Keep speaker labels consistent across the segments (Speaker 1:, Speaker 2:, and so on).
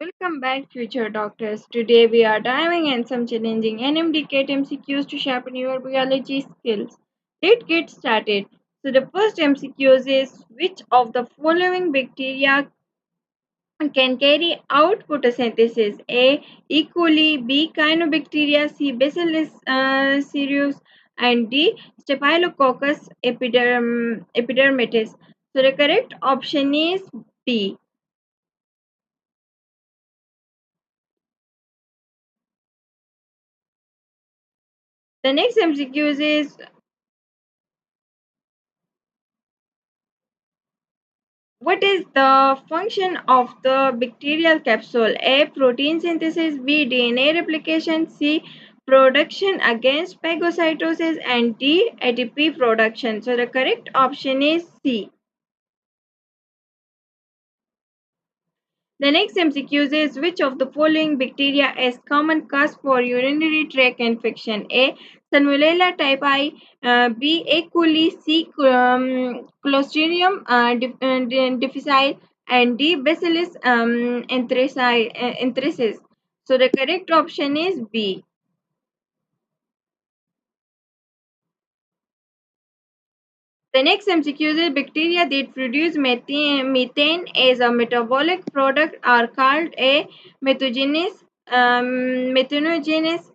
Speaker 1: Welcome back, future doctors. Today we are diving in some challenging MDAct MCQs to sharpen your biology skills. Let's get started. So the first MCQs is which of the following bacteria can carry out photosynthesis? A. E. coli, B. Cyanobacteria, C. Bacillus cereus, and D. Staphylococcus epidermidis. So the correct option is B. The next MCQs is what is the function of the bacterial capsule? A. Protein synthesis. B. DNA replication. C. Production against phagocytosis. And D. ATP production. So the correct option is C. The next MCQ is which of the following bacteria is common cause for urinary tract infection? A. Salmonella typhi, B. E. coli, C. Clostridium difficile, and D. Bacillus anthracis. So the correct option is B. The next MCQ is bacteria that produce methane as a metabolic product are called a methogenes, methanogens,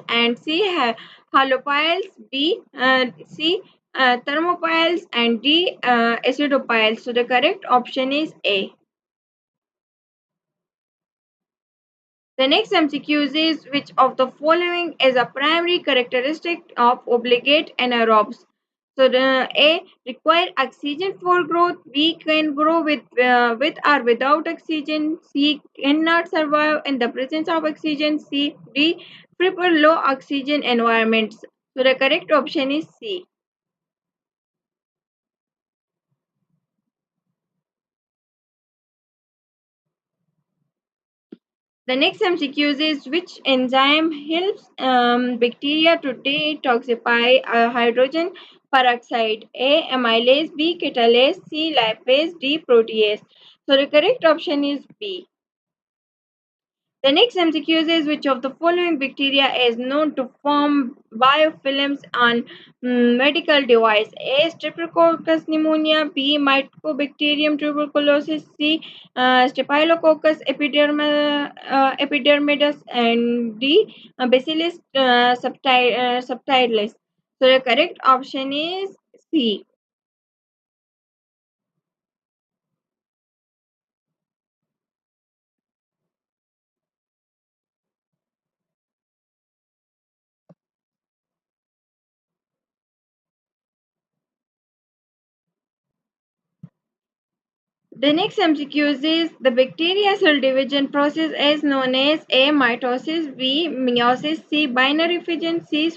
Speaker 1: and C. Halophiles, B. C. Thermophiles, and D. Acidophiles. So the correct option is A. The next MCQ is which of the following is a primary characteristic of obligate anaerobes? So the A require oxygen for growth. B can grow with or without oxygen. C cannot survive in the presence of oxygen. C D prefer low oxygen environments. So the correct option is C. The next MCQ is which enzyme helps bacteria to detoxify hydrogen peroxide? A. Amylase, B. Catalase, C. Lipase, D. Protease. So the correct option is B. The next MCQ is which of the following bacteria is known to form biofilms on medical device? A. Streptococcus pneumonia, B. Mycobacterium tuberculosis, C. Staphylococcus epidermidis, and D. Bacillus subtilis. So the correct option is C. The next MCQ is the bacteria cell division process is known as A. Mitosis, B. Meiosis, C. Binary fission, C. D.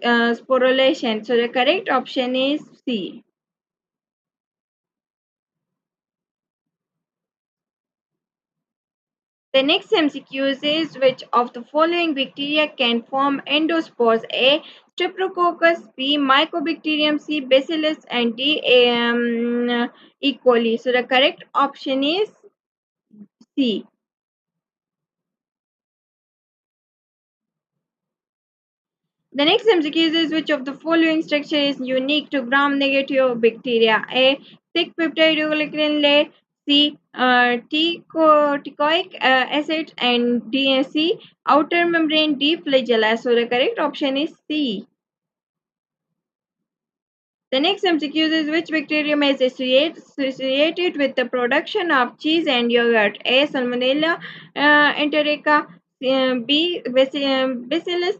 Speaker 1: Sporulation. So the correct option is C. The next MCQ is which of the following bacteria can form endospores? A. Streptococcus, B. Mycobacterium, C. Bacillus, and D. E. coli. So the correct option is C. The next MCQ is which of the following structure is unique to gram-negative bacteria? A. Thick peptidoglycan layer. C. Teichoic acid, and D. C. Outer membrane. D. Flagella. So the correct option is C. The next MCQ is which bacterium is associated with the production of cheese and yogurt? A. Salmonella enterica, B. Bacillus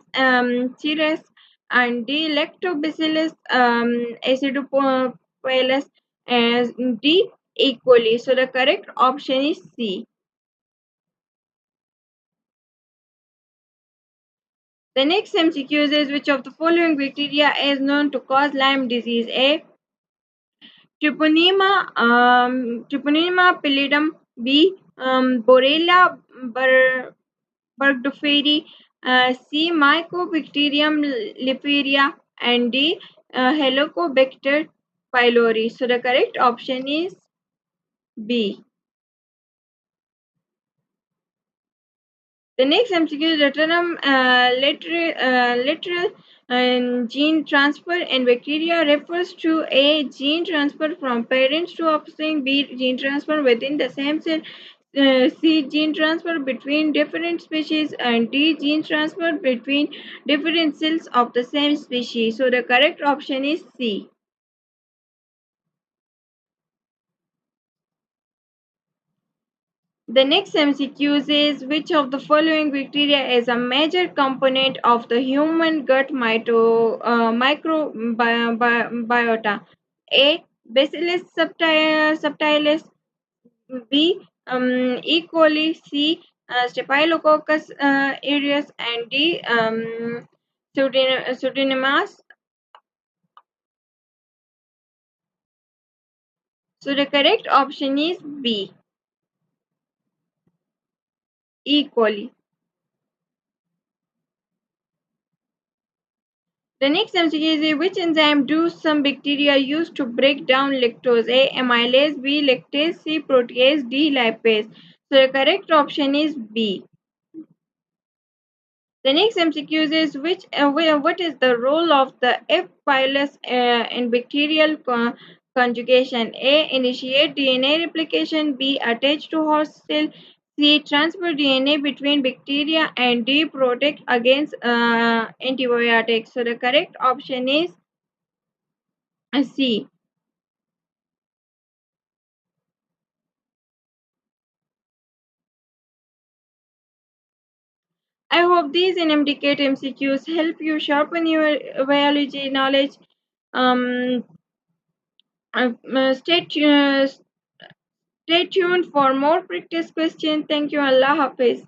Speaker 1: cereus, and D. Lactobacillus acidophilus, and D. E. coli. So the correct option is C. The next MCQ is which of the following bacteria is known to cause Lyme disease? A. Treponema pallidum, B. Borrelia burgdorferi, C. Mycobacterium lepraria, and D. Helicobacter pylori. So the correct option is B. The next MCQ is the term literal gene transfer in bacteria refers to A. Gene transfer from parents to offspring, B. Gene transfer within the same cell, C. Gene transfer between different species, and D. Gene transfer between different cells of the same species. So the correct option is C. The next MCQ is which of the following bacteria is a major component of the human gut microbiota? A. Bacillus subtilis, B. E. coli, C. Staphylococcus aureus, and D. Pseudomonas. So the correct option is B. E. coli. The next MCQ is which enzyme do some bacteria use to break down lactose? A. Amylase, B. Lactase, C. Protease, D. Lipase. So the correct option is B. The next MCQ is what is the role of the F pilus in bacterial conjugation? A. Initiate DNA replication. B. Attach to host cell. C. Transfer DNA between bacteria, and D. Protect against antibiotics. So the correct option is C. I hope these NMDK MCQs help you sharpen your biology knowledge. Um, stay, stay tuned for more practice questions. Thank you. Allah Hafiz.